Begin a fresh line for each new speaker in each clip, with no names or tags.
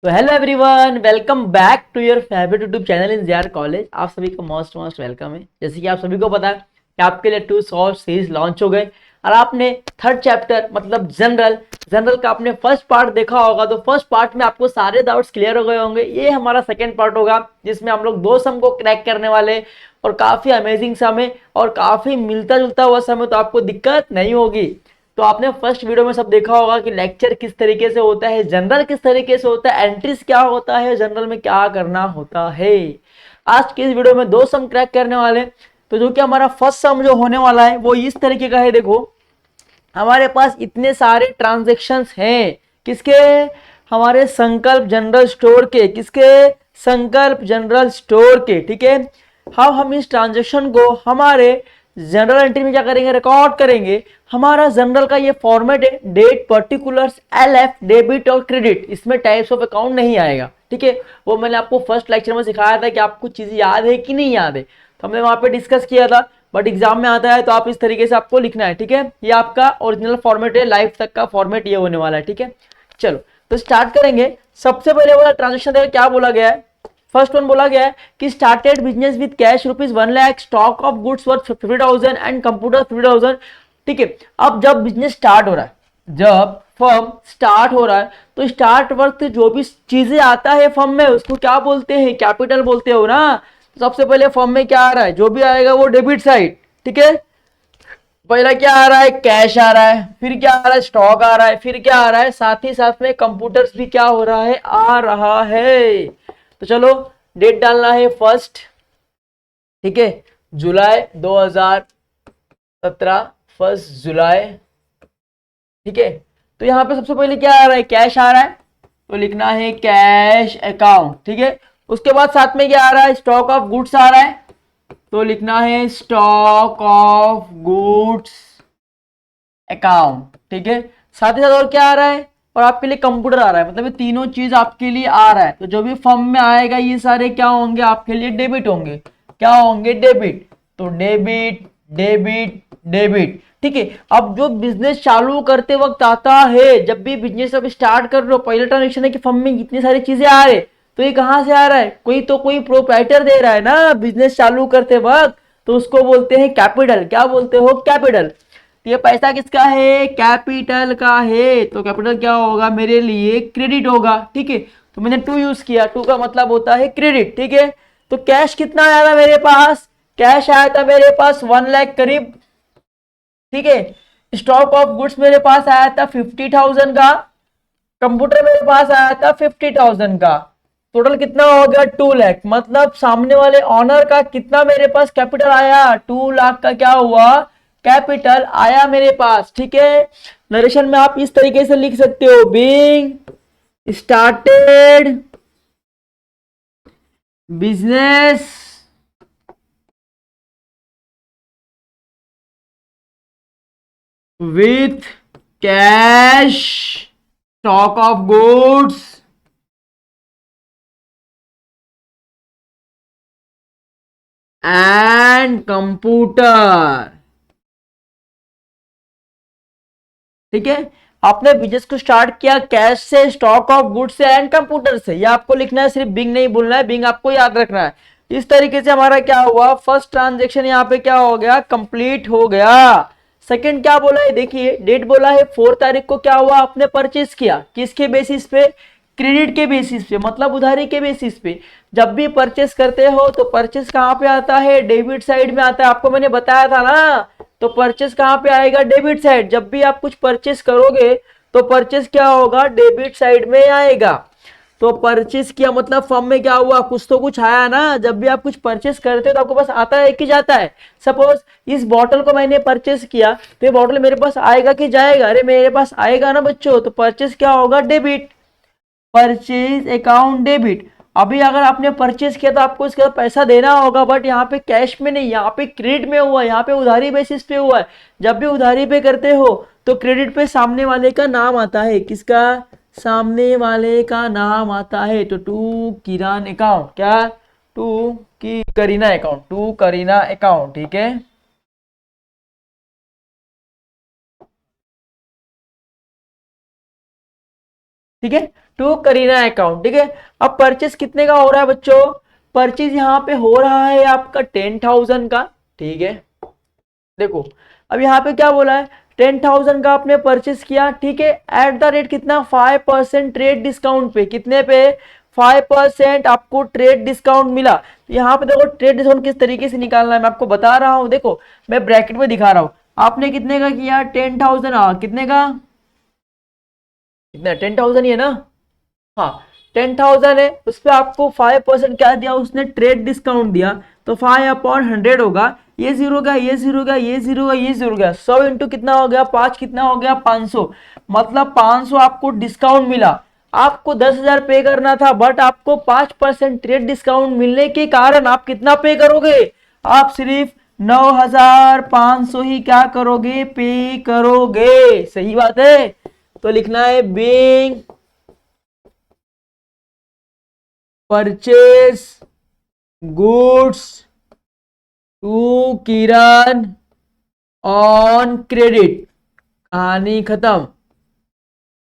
तो hello everyone, welcome back to your favourite YouTube channel in JR college. आप सभी को मोस्ट मोस्ट वेलकम है। जैसे कि आप सभी को पता है कि आपके लिए 2 शॉर्ट सीरीज लॉन्च हो गए और आपने थर्ड चैप्टर मतलब जनरल का आपने फर्स्ट पार्ट देखा होगा। तो फर्स्ट पार्ट में आपको सारे डाउट्स क्लियर हो गए होंगे। ये हमारा सेकेंड पार्ट होगा जिसमें हम लोग 2 सम को क्रैक करने वाले और काफी अमेजिंग सम है और काफी मिलता जुलता हुआ सम है, तो आपको दिक्कत नहीं होगी। तो आपने फर्स्ट वीडियो में सब देखा होगा कि लेक्चर किस तरीके से होता है, जनरल किस तरीके से होता है, एंट्रीज क्या होता है, जनरल में क्या करना होता है। आज की इस वीडियो में 2 सम क्रैक करने वाले। तो जो कि हमारा फर्स्ट सम जो होने वाला है वो इस तरीके का है। देखो, हमारे पास इतने सारे ट्रांजेक्शन्स हैं किसके, हमारे संकल्प जनरल स्टोर के। किसके? संकल्प जनरल स्टोर के। ठीक है, हम इस ट्रांजेक्शन को हमारे जनरल एंट्री में क्या करेंगे, रिकॉर्ड करेंगे। हमारा जनरल का ये फॉर्मेट है, डेट, पर्टिकुलर्स, एलएफ, डेबिट और क्रेडिट। इसमें टाइप्स ऑफ अकाउंट नहीं आएगा। ठीक है, वो मैंने आपको फर्स्ट लेक्चर में सिखाया था कि आपको चीजें याद है कि नहीं याद है, तो हमने वहां पे डिस्कस किया था। बट एग्जाम में आता है तो आप इस तरीके से आपको लिखना है। ठीक है, ये आपका ओरिजिनल फॉर्मेट है, लाइफ तक का फॉर्मेट ये होने वाला है। ठीक है, चलो तो स्टार्ट करेंगे। सबसे पहले वाला ट्रांजेक्शन देखो क्या बोला गया है। फर्स्ट वन बोला गया है कि started business with cash ₹1,00,000, stock of goods worth 50,000 and computer 50,000। ठीक है, अब जब बिजनेस स्टार्ट हो रहा है, जब फर्म स्टार्ट हो रहा है, तो स्टार्ट वर्थ जो भी चीजें आता है फर्म में उसको क्या बोलते हैं, कैपिटल बोलते हो ना। तो सबसे पहले फर्म में क्या आ रहा है, जो भी आएगा वो डेबिट साइड। ठीक है, पहला क्या आ रहा है, कैश आ रहा है, फिर क्या आ रहा है, स्टॉक आ रहा है, फिर क्या आ रहा है, साथ ही साथ में कंप्यूटर्स भी क्या हो रहा है, आ रहा है। तो चलो डेट डालना है फर्स्ट। ठीक है, जुलाई 2017, 1 जुलाई। ठीक है, तो यहां पे सबसे पहले क्या आ रहा है, कैश आ रहा है, तो लिखना है कैश अकाउंट। ठीक है, उसके बाद साथ में क्या आ रहा है, स्टॉक ऑफ गुड्स आ रहा है, तो लिखना है स्टॉक ऑफ गुड्स अकाउंट। ठीक है, साथ ही साथ और क्या आ रहा है, और आपके लिए कंप्यूटर आ रहा है। मतलब ये तीनों चीज आपके लिए आ रहा है। तो जो भी फर्म में आएगा ये सारे क्या होंगे, आपके लिए डेबिट होंगे। क्या होंगे, डेबिट। तो डेबिट डेबिट डेबिट। ठीक है, अब जो बिजनेस चालू करते वक्त आता है, जब भी बिजनेस अब स्टार्ट कर रहे हो, पहला ट्रांजेक्शन है कि फर्म में इतनी सारी चीजें आ रही, तो ये कहां से आ रहा है, कोई प्रोप्राइटर दे रहा है ना बिजनेस चालू करते वक्त, तो उसको बोलते हैं कैपिटल। क्या बोलते हो, कैपिटल। तो ये पैसा किसका है, कैपिटल का है। तो कैपिटल क्या होगा, मेरे लिए क्रेडिट होगा। ठीक है, तो मैंने टू यूज किया, टू का मतलब होता है क्रेडिट। ठीक है, तो कैश कितना आया था मेरे पास, कैश आया था मेरे पास 1 लाख करीब। ठीक है, स्टॉक ऑफ गुड्स मेरे पास आया था 50,000 का, कंप्यूटर मेरे पास आया था 50,000 का। टोटल कितना हो गया, 2 लाख। मतलब सामने वाले ऑनर का कितना मेरे पास कैपिटल आया, 2 लाख का क्या हुआ, कैपिटल आया मेरे पास। ठीक है, नरेशन में आप इस तरीके से लिख सकते हो, being started business with cash, stock of goods and computer. ठीक है, आपने बिजनेस को स्टार्ट किया कैश से, स्टॉक ऑफ गुड्स से एंड कंप्यूटर से। ये आपको लिखना है, सिर्फ बिंग नहीं बोलना है, बिंग आपको याद रखना है। इस तरीके से हमारा क्या हुआ, फर्स्ट ट्रांजेक्शन यहाँ पे क्या हो गया, कंप्लीट हो गया। सेकंड क्या बोला है, देखिए डेट बोला है 4 तारीख को क्या हुआ, आपने परचेस किया। किसके बेसिस पे, क्रेडिट के बेसिस पे, मतलब उधारी के बेसिस पे। जब भी परचेस करते हो तो परचेस कहां पे आता है, डेबिट साइड में आता है। आपको मैंने बताया था ना, तो परचेस कहां पे आएगा, डेबिट साइड। जब भी आप कुछ परचेस करोगे तो परचेस क्या होगा, डेबिट साइड में आएगा। तो परचेस किया मतलब फर्म में क्या हुआ, कुछ तो कुछ आया ना। जब भी आप कुछ परचेस करते हो तो आपको पास आता है कि जाता है। सपोज इस बॉटल को मैंने परचेस किया, तो ये बॉटल मेरे पास आएगा कि जाएगा, अरे मेरे पास आएगा ना बच्चों। तो परचेस क्या होगा, डेबिट, परचेज अकाउंट डेबिट। अभी अगर आपने परचेज किया तो आपको इसका पैसा देना होगा, बट यहाँ पे कैश में नहीं, यहाँ पे क्रेडिट में हुआ है, यहाँ पे उधारी बेसिस पे हुआ है। जब भी उधारी पे करते हो तो क्रेडिट पे सामने वाले का नाम आता है, किसका, सामने वाले का नाम आता है। तो टू किरान अकाउंट, क्या, टू की Kareena account, to Kareena account. ठीक है, ठीक है, टू करीना अकाउंट। ठीक है, अब परचेस कितने का हो रहा है बच्चों, परचेज यहाँ पे हो रहा है आपका 10,000 का। ठीक है, देखो अब यहाँ पे क्या बोला है, 10,000 का आपने परचेस किया। ठीक है, एट द रेट कितना, 5% ट्रेड डिस्काउंट पे, कितने पे, 5% आपको ट्रेड डिस्काउंट मिला। तो यहाँ पे देखो ट्रेड डिस्काउंट किस तरीके से निकालना है मैं आपको बता रहा हूँ। देखो मैं ब्रैकेट में दिखा रहा हूँ, आपने कितने का किया, 10,000, कितने का, कितना 10,000 ही है ना, हाँ 10,000 है, उस पर आपको 5% क्या दिया उसने, ट्रेड डिस्काउंट दिया। तो 5/100 होगा, ये जीरो गया, ये जीरो गया, ये जीरो गया, ये जीरो गया, 100 इंटू कितना हो गया, 5 कितना हो गया, 500, मतलब 500 आपको डिस्काउंट मिला। आपको 10,000 पे करना था, बट आपको 5% ट्रेड डिस्काउंट मिलने के कारण आप कितना पे करोगे, आप सिर्फ 9,500 ही क्या करोगे, पे करोगे। सही बात है, तो लिखना है being purchase goods to Kiran on credit, कहानी खत्म।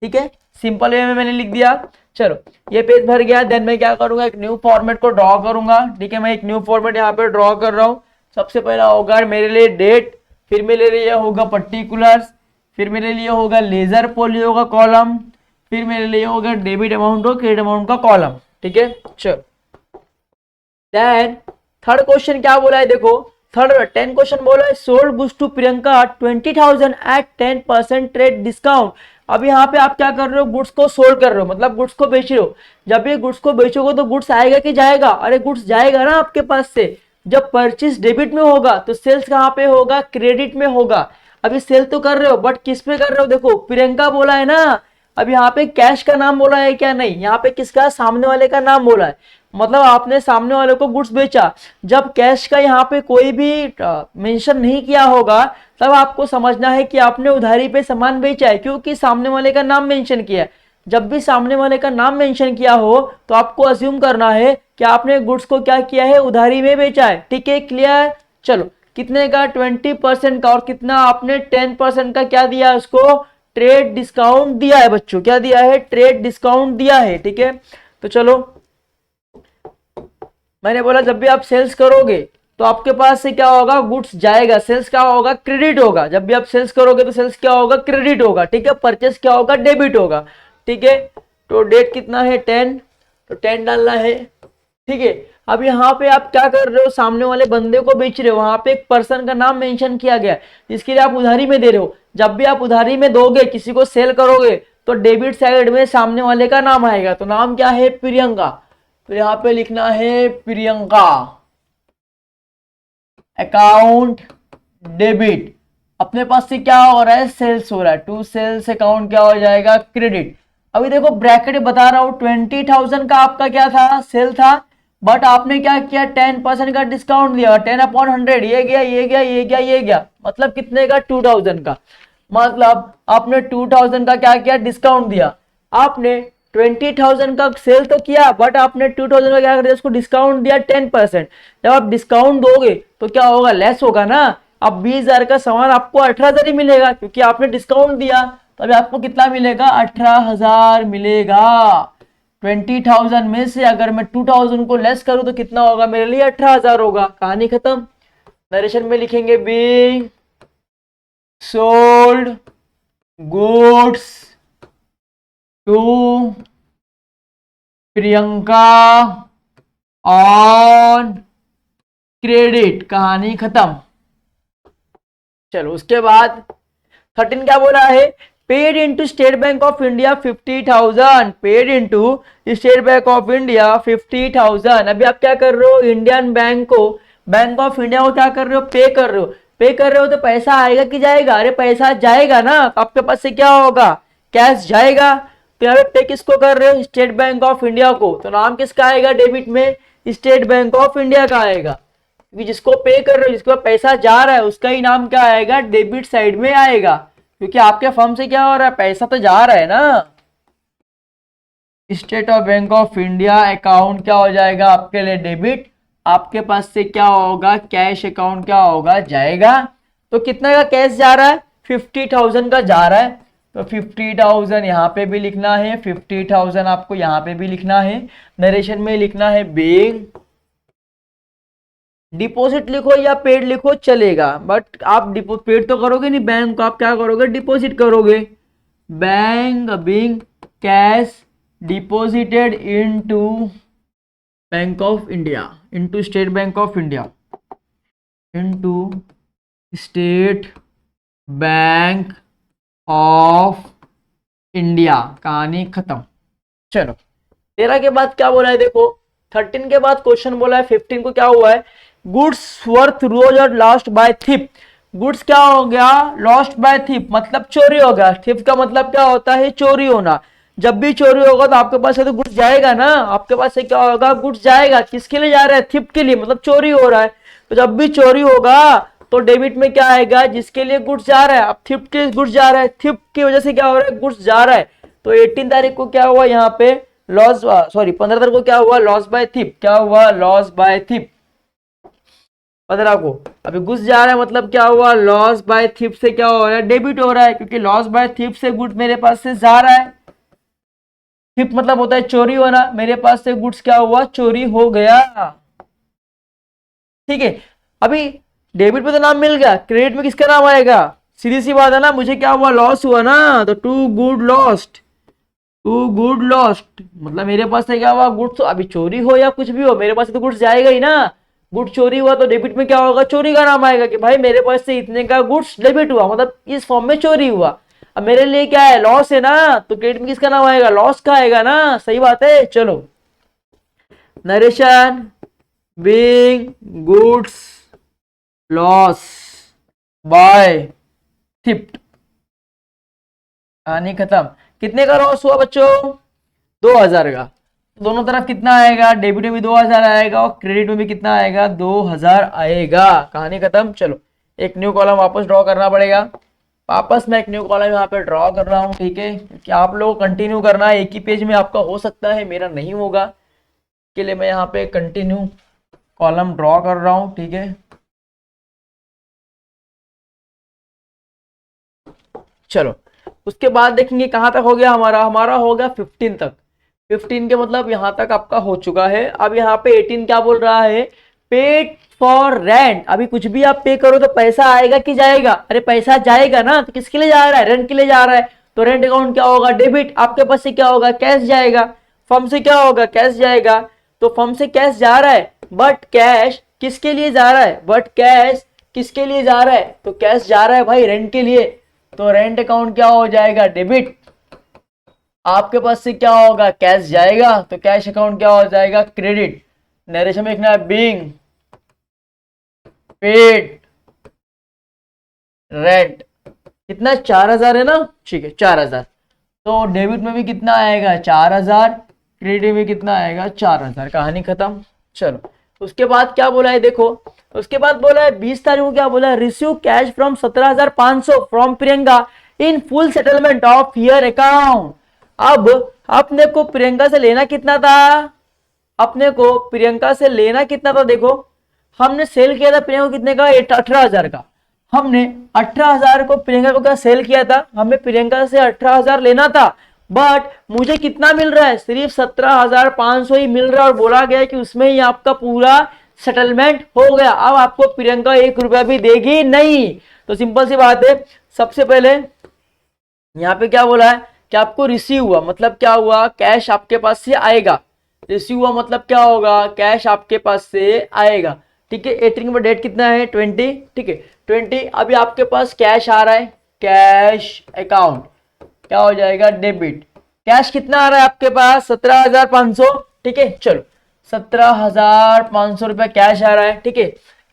ठीक है, सिंपल वे में मैंने लिख दिया। चलो ये पेज भर गया, देन मैं क्या करूंगा, एक न्यू फॉर्मेट को ड्रॉ करूंगा। ठीक है, मैं एक न्यू फॉर्मेट यहाँ पे ड्रॉ कर रहा हूँ। सबसे पहला होगा मेरे लिए डेट, फिर मेरे लिए होगा पर्टिकुलर्स, फिर मेरे लिए होगा लेजर पोलियो का कॉलम, फिर मेरे लिए होगा डेबिट अमाउंट और क्रेडिट अमाउंट का कॉलम। ठीक है, चलो देन थर्ड क्वेश्चन क्या बोला है, देखो थर्ड 10 क्वेश्चन बोला है, sold goods to Priyanka 20,000 at 10% trade discount. अब यहाँ पे आप क्या कर रहे हो, गुड्स को सोल्ड कर रहे हो, मतलब गुड्स को बेच रहे हो। जब ये गुड्स को बेचोगे तो गुड्स आएगा कि जाएगा, अरे गुड्स जाएगा ना आपके पास से। जब परचेज डेबिट में होगा तो सेल्स कहाँ पे होगा, क्रेडिट में होगा। अभी सेल तो कर रहे हो बट किस पे कर रहे हो, देखो प्रियंका बोला है ना, अब यहाँ पे कैश का नाम बोला है क्या, नहीं, यहाँ पे किसका, सामने वाले का नाम बोला है, मतलब आपने सामने वाले को गुड्स बेचा। जब कैश का यहाँ पे कोई भी मेंशन नहीं किया होगा तब आपको समझना है कि आपने उधारी पे सामान बेचा है, क्योंकि सामने वाले का नाम मेंशन किया है। जब भी सामने वाले का नाम मेंशन किया हो तो आपको अज्यूम करना है कि आपने गुड्स को क्या किया है, उधारी में बेचा है। ठीक है, क्लियर। चलो कितने का, 20% का, और कितना आपने 10% का क्या दिया उसको, ट्रेड डिस्काउंट दिया है बच्चों, क्या दिया है, ट्रेड डिस्काउंट दिया है। ठीक है, तो चलो मैंने बोला जब भी आप सेल्स करोगे तो आपके पास से क्या होगा, गुड्स जाएगा, सेल्स क्या होगा, क्रेडिट होगा। जब भी आप सेल्स करोगे तो सेल्स क्या होगा, क्रेडिट होगा। ठीक है, परचेस क्या होगा, डेबिट होगा। ठीक है, तो डेट कितना है, 10, तो 10 डालना है। ठीक है, अब यहाँ पे आप क्या कर रहे हो, सामने वाले बंदे को बेच रहे हो, वहां पे एक पर्सन का नाम मेंशन किया गया जिसके लिए आप उधारी में दे रहे हो। जब भी आप उधारी में दोगे, किसी को सेल करोगे, तो डेबिट साइड में सामने वाले का नाम आएगा, तो नाम क्या है, प्रियंका। तो यहाँ पे लिखना है प्रियंका अकाउंट डेबिट। अपने पास से क्या हो रहा है, सेल्स हो रहा है, टू सेल्स अकाउंट क्या हो जाएगा, क्रेडिट। अभी देखो ब्रैकेट बता रहा हूं, 20,000 का आपका क्या था, सेल था, बट आपने क्या किया, 10% का डिस्काउंट दिया, 10/100, ये गया, ये गया, ये गया, ये गया, मतलब कितने का, 2,000 का। मतलब आपने 2,000 का क्या किया, डिस्काउंट दिया। आपने 20,000 का सेल तो किया, बट आपने 2,000 का क्या कर दिया, उसको डिस्काउंट दिया 10%। जब आप डिस्काउंट दोगे तो क्या होगा, लेस होगा ना। अब 20,000 का सामान आपको 18,000 ही मिलेगा, क्योंकि आपने डिस्काउंट दिया, तो अभी आपको कितना मिलेगा, 18,000 मिलेगा। 20,000 में से अगर मैं 2,000 को लेस करूं तो कितना होगा, मेरे लिए 18,000 होगा। कहानी खत्म। नरेशन में लिखेंगे being sold goods to Priyanka on credit, कहानी खत्म। चलो उसके बाद 13 क्या बोला है, paid into State Bank of India 50,000, paid into State Bank of India 50,000। अभी आप क्या कर रहे हो, इंडियन बैंक को, बैंक ऑफ इंडिया को क्या कर रहे हो, पे कर रहे हो। पे कर रहे हो तो पैसा आएगा कि जाएगा, अरे पैसा जाएगा ना, तो आपके पास से क्या होगा, कैश जाएगा। तो यहाँ पे पे किसको कर रहे हो, स्टेट बैंक ऑफ इंडिया को, तो नाम किसका आएगा, डेबिट में स्टेट बैंक ऑफ इंडिया का आएगा, क्योंकि जिसको पे कर रहे हो, जिसको पैसा जा रहा है, उसका ही नाम क्या आएगा, डेबिट साइड में आएगा, क्योंकि आपके फर्म से क्या हो रहा है, पैसा तो जा रहा है ना। State of bank of India account क्या हो जाएगा आपके लिए, डेबिट। आपके पास से क्या होगा, कैश अकाउंट क्या होगा, जाएगा। तो कितना का कैश जा रहा है, 50,000 का जा रहा है। तो 50,000 यहाँ पे भी लिखना है, 50,000 आपको यहाँ पे भी लिखना है, नरेशन में लिखना है बीइंग, डिपॉजिट लिखो या पेड लिखो चलेगा, बट आप पेड तो करोगे नहीं, बैंक को आप क्या करोगे, डिपॉजिट करोगे। Bank being cash deposited into bank of India, into State Bank of India, into State Bank of India, कहानी खत्म। चलो 13 के बाद क्या बोला है देखो, 13 के बाद क्वेश्चन बोला है 15 को क्या हुआ है, गुड्स वर्थ रोज और लॉस्ट बाय थिप। गुड्स क्या हो गया, लॉस्ट बाय थिप मतलब चोरी हो गया। थिप का मतलब क्या होता है, चोरी होना। जब भी चोरी होगा तो आपके पास से तो गुड्स जाएगा ना, आपके पास से क्या होगा, गुड्स जाएगा। किसके लिए जा रहा है, थिप के लिए, मतलब चोरी हो रहा है। तो जब भी चोरी होगा तो डेबिट में क्या आएगा, जिसके लिए गुड्स जा रहा है। अब थिप के गुड्स जा रहा है, थिप की वजह से क्या हो रहा है, गुड्स जा रहा है। तो 18 तारीख को क्या हुआ यहाँ पे, लॉस, सॉरी 15 तारीख को क्या हुआ, लॉस बाय थिप। क्या हुआ, लॉस बाय थिप 15 को। अभी गुड्स जा रहा है मतलब क्या हुआ, लॉस बाय थिप से क्या हो रहा है, डेबिट हो रहा है, क्योंकि लॉस बाय थिप से गुड्स मेरे पास से जा रहा है। थिप मतलब होता है चोरी होना, मेरे पास से गुड्स क्या हुआ, चोरी हो गया। ठीक है, अभी डेबिट पे तो नाम मिल गया, क्रेडिट में किसका नाम आएगा, सीधी सी बात है ना, मुझे क्या हुआ, लॉस हुआ ना, तो to good lost, to good lost मतलब मेरे पास से क्या हुआ, गुड्स। तो अभी चोरी हो या कुछ भी हो, मेरे पास से तो गुड्स जाएगा ही ना। गुड्स चोरी हुआ तो डेबिट में क्या होगा, चोरी का नाम आएगा कि भाई मेरे पास से इतने का गुड्स डेबिट हुआ, मतलब इस फॉर्म में चोरी हुआ। अब मेरे लिए क्या है, लॉस है ना, तो क्रेडिट में किसका नाम आएगा, लॉस का आएगा ना, सही बात है। चलो narration being goods loss by theft, कहानी खत्म। कितने का लॉस हुआ बच्चों, 2000 का। दोनों तरफ कितना आएगा, डेबिट में भी 2000 आएगा और क्रेडिट में भी कितना आएगा, 2000 आएगा, कहानी खत्म। चलो एक न्यू कॉलम वापस ड्रॉ करना पड़ेगा, वापस मैं एक न्यू कॉलम यहाँ पे ड्रॉ कर रहा हूँ, ठीक है, क्योंकि आप लोगों को कंटिन्यू करना है, एक ही पेज में आपका हो सकता है, मेरा नहीं होगा, के लिए मैं यहाँ पे कंटिन्यू कॉलम ड्रॉ कर रहा हूँ, ठीक है। चलो उसके बाद देखेंगे कहाँ तक हो गया हमारा, हमारा हो गया 15 तक। 15 के मतलब यहाँ तक आपका हो चुका है। अब यहाँ पे 18 क्या बोल रहा है, पेड फॉर रेंट। अभी कुछ भी आप पे करो तो पैसा आएगा कि जाएगा, अरे पैसा जाएगा ना, तो किसके लिए जा रहा है, रेंट के लिए जा रहा है। तो रेंट अकाउंट क्या होगा, डेबिट। आपके पास से क्या होगा, कैश जाएगा। फर्म से क्या होगा, कैश जाएगा। तो फर्म से कैश जा रहा है, बट कैश किसके लिए जा रहा है, बट कैश किसके लिए जा रहा है, तो कैश जा रहा है भाई रेंट के लिए। तो रेंट अकाउंट क्या हो जाएगा, डेबिट। आपके पास से क्या होगा, कैश जाएगा, तो कैश अकाउंट क्या हो जाएगा, क्रेडिट। नरेशन में लिखना है बीइंग पेड रेंट। कितना, 4000 है ना, ठीक है 4000। तो डेबिट में भी कितना आएगा, 4000, क्रेडिट में कितना आएगा, 4000, कहानी खत्म। चलो उसके बाद क्या बोला है देखो, उसके बाद बोला है 20 तारीख को क्या बोला है, receive cash from 17,500 from Priyanka in full settlement of here account. अब अपने को प्रियंका से लेना कितना था, अपने को प्रियंका से लेना कितना था, देखो हमने सेल किया था प्रियंका को कितने का, 18,000 का। हमने 18,000 को प्रियंका को क्या सेल किया था, हमें प्रियंका से 18,000 लेना था, बट मुझे कितना मिल रहा है, सिर्फ 17,500 ही मिल रहा है, और बोला गया है कि उसमें ही आपका पूरा सेटलमेंट हो गया। अब आपको प्रियंका 1 रुपया भी देगी नहीं। तो सिंपल सी बात है, सबसे पहले यहाँ पे क्या बोला है कि आपको रिसीव हुआ मतलब क्या हुआ, कैश आपके पास से आएगा। रिसीव हुआ मतलब क्या होगा, कैश आपके पास से आएगा, ठीक है। 18 में डेट कितना है, 20, ठीक है 20। अभी आपके पास कैश आ रहा है, कैश अकाउंट क्या हो जाएगा, डेबिट। कैश कितना आ रहा है आपके पास, 17,500, ठीक है। चलो 17,500 रुपया कैश आ रहा है, ठीक है।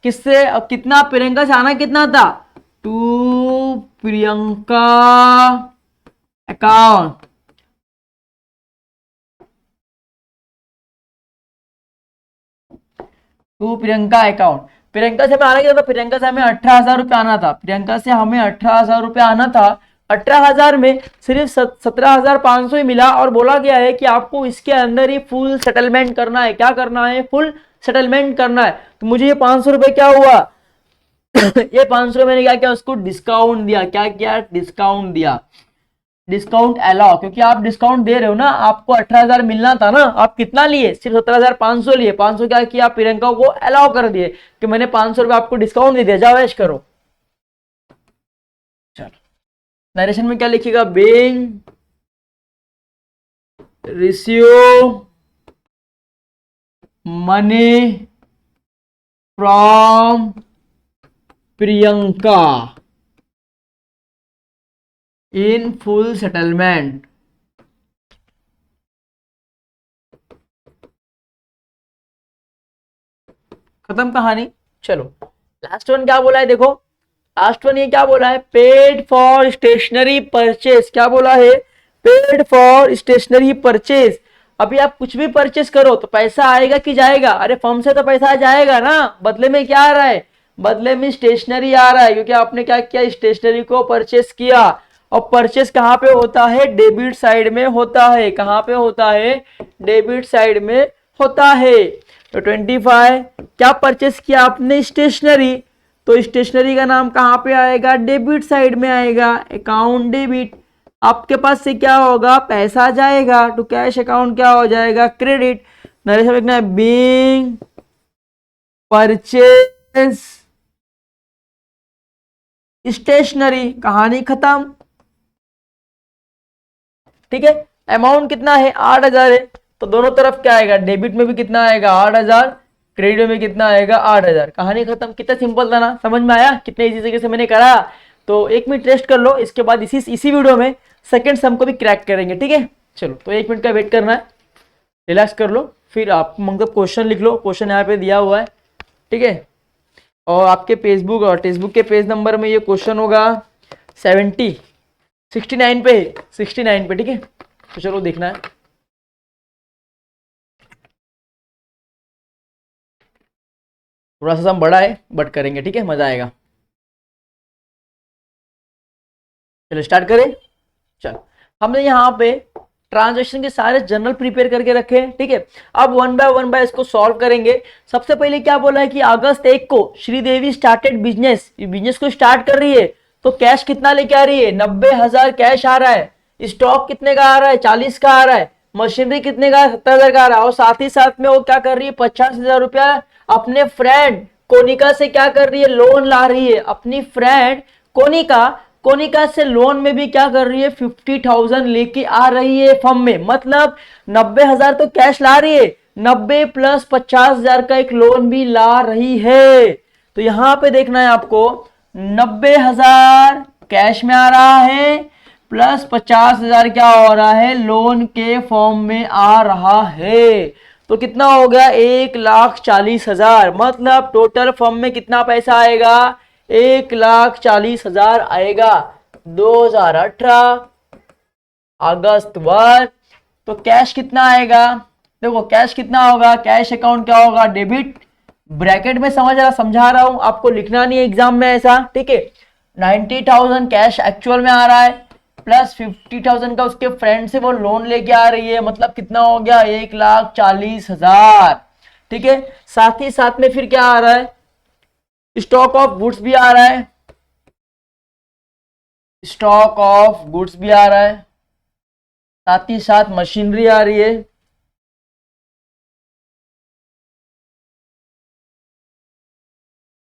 किससे, अब कितना, प्रियंका से आना कितना था, to Priyanka account, to Priyanka account. Priyanka से हमें आना क्या था, प्रियंका से हमें 18,000 रुपया आना था, प्रियंका से हमें 18,000 रुपया आना था। 18,000 में सिर्फ 17,500 ही मिला, और बोला गया है कि आपको इसके अंदर ही फुल सेटलमेंट करना है। क्या करना है, फुल सेटलमेंट करना है। तो मुझे ये 500 रुपये क्या हुआ ये 500 मैंने क्या किया, उसको डिस्काउंट दिया। क्या किया, डिस्काउंट दिया। डिस्काउंट अलाउ, क्योंकि आप डिस्काउंट दे रहे हो ना, आपको 18,000 मिलना था ना, आप कितना लिए, सिर्फ 17,500 लिए। 500 क्या किया, प्रियंका को अलाउ कर दिए कि मैंने 500 रुपये आपको डिस्काउंट दे दिया, जाओ ऐश करो। चलो नरेशन में क्या लिखिएगा, being receive money from Priyanka in full settlement. खत्म कहानी। चलो लास्ट वन क्या बोला है, देखो लास्ट वन ये क्या बोला है, पेड फॉर स्टेशनरी परचेज। क्या बोला है, पेड फॉर स्टेशनरी परचेज। अभी आप कुछ भी परचेज करो तो पैसा आएगा कि जाएगा, अरे फर्म से तो पैसा जाएगा ना, बदले में क्या आ रहा है, बदले में स्टेशनरी आ रहा है, क्योंकि आपने क्या किया, स्टेशनरी को परचेस किया। और परचेस कहाँ पे होता है, डेबिट साइड में होता है। कहाँ पे होता है, डेबिट साइड में होता है। तो 25 क्या परचेस किया आपने, स्टेशनरी, तो स्टेशनरी का नाम कहाँ पे आएगा, डेबिट साइड में आएगा, अकाउंट डेबिट। आपके पास से क्या होगा, पैसा जाएगा, तो कैश अकाउंट क्या हो जाएगा, क्रेडिट। नरेश लिखना है, बीइंग परचेस स्टेशनरी, कहानी खत्म। ठीक है, अमाउंट कितना है, 8,000 है, तो दोनों तरफ क्या आएगा, डेबिट में भी कितना आएगा 8,000, क्रेडिट में कितना आएगा 8,000। कहानी खत्म। कितना सिंपल था ना, समझ में आया कितने इजी तरीके से मैंने करा। तो 1 मिनट रेस्ट कर लो, इसके बाद इसी वीडियो में सेकंड सम को भी क्रैक करेंगे। ठीक है, चलो तो 1 मिनट का वेट करना है, रिलैक्स कर लो, फिर आप मतलब क्वेश्चन लिख लो, क्वेश्चन यहाँ पे दिया हुआ है। ठीक है, और आपके फेसबुक और टेक्स्टबुक के पेज नंबर में ये क्वेश्चन होगा 69 पे, 69 पे। ठीक है, तो चलो देखना है। थोड़ा सा सम बड़ा है बट करेंगे, ठीक है, मजा आएगा। चलो स्टार्ट करें। चलो हमने यहाँ पे ट्रांजेक्शन के सारे जर्नल प्रिपेयर करके रखे हैं। ठीक है, अब वन बाय इसको सॉल्व करेंगे। सबसे पहले क्या बोला है कि अगस्त 1 को श्रीदेवी स्टार्टेड बिजनेस को स्टार्ट कर रही है, तो कैश कितना लेके आ रही है, 90,000 कैश आ रहा है। स्टॉक कितने का आ रहा है, 40 का आ रहा है। मशीनरी कितने का, 70,000 का आ रहा है। और साथ ही साथ में वो क्या कर रही है, 50,000 रुपया अपने फ्रेंड कोनिका से क्या कर रही है, लोन ला रही है। अपनी फ्रेंड कोनिका से लोन में भी क्या कर रही है, 50,000 लेके आ रही है फर्म में। मतलब 90,000 तो कैश ला रही है, 90 प्लस 50,000 का एक लोन भी ला रही है। तो यहां पे देखना है आपको, 90,000 कैश में आ रहा है, प्लस 50,000 क्या हो रहा है, लोन के फॉर्म में आ रहा है। तो कितना हो गया, 1,40,000। मतलब टोटल फर्म में कितना पैसा आएगा, 1,40,000 आएगा 2018 अगस्त 1। तो कैश कितना आएगा, देखो कैश कितना होगा, कैश अकाउंट क्या होगा, डेबिट। ब्रैकेट में समझा रहा हूं आपको, लिखना नहीं है एग्जाम में ऐसा। ठीक है, 90,000 कैश एक्चुअल में आ रहा है, प्लस 50,000 का उसके फ्रेंड से वो लोन लेके आ रही है। मतलब कितना हो गया, 1,40,000। ठीक है, साथ ही साथ में फिर क्या आ रहा है, स्टॉक ऑफ गुड्स भी आ रहा है, स्टॉक ऑफ गुड्स भी आ रहा है, साथ ही साथ मशीनरी आ रही है।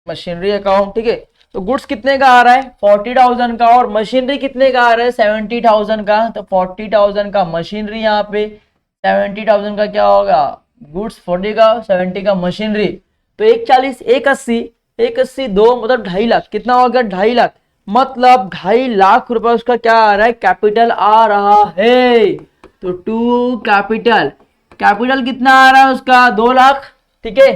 मशीनरी अकाउंट, ठीक है, तो गुड्स कितने का आ रहा है, 40,000 का, और मशीनरी कितने का आ रहा है, 70,000 का। तो 40,000 का मशीनरी, यहाँ पे 70,000 का क्या होगा, गुड्स, 40 का, 70 का मशीनरी। तो 1,40, 1,80, 1,80 2 मतलब 2.5 लाख। कितना हो गया, 2.5 लाख। मतलब 2.5 लाख रुपए उसका क्या आ रहा है, कैपिटल आ रहा है। तो टू कैपिटल कितना आ रहा है उसका, 2 लाख। ठीक है,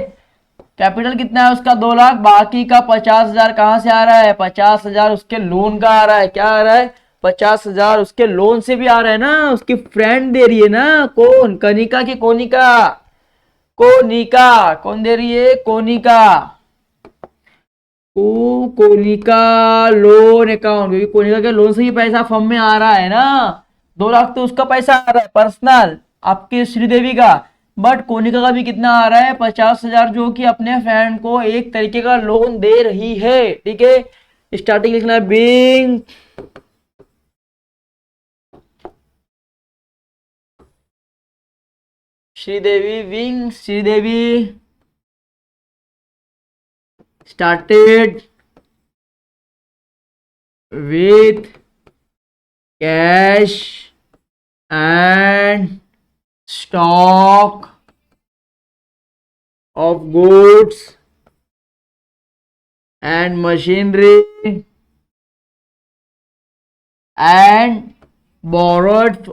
कैपिटल कितना है उसका, 2 लाख। बाकी का 50,000 कहां से आ रहा है, 50,000 उसके लोन का आ रहा है। क्या आ रहा है, 50,000 उसके लोन से भी आ रहा है ना, उसकी फ्रेंड दे रही है ना, कौन, कनिका की कोनिका कौन दे रही है, कोनिका लोन अकाउंट, क्योंकि कोनिका के लोन से ही पैसा फर्म में आ रहा है ना। 2 लाख तो उसका पैसा आ रहा है पर्सनल, आपके श्रीदेवी का। बट कोनिका का भी कितना आ रहा है, 50,000, जो कि अपने फ्रेंड को एक तरीके का लोन दे रही है। ठीक है, स्टार्टिंग लिखना है, being Sridevi started with cash and stock of goods and machinery and borrowed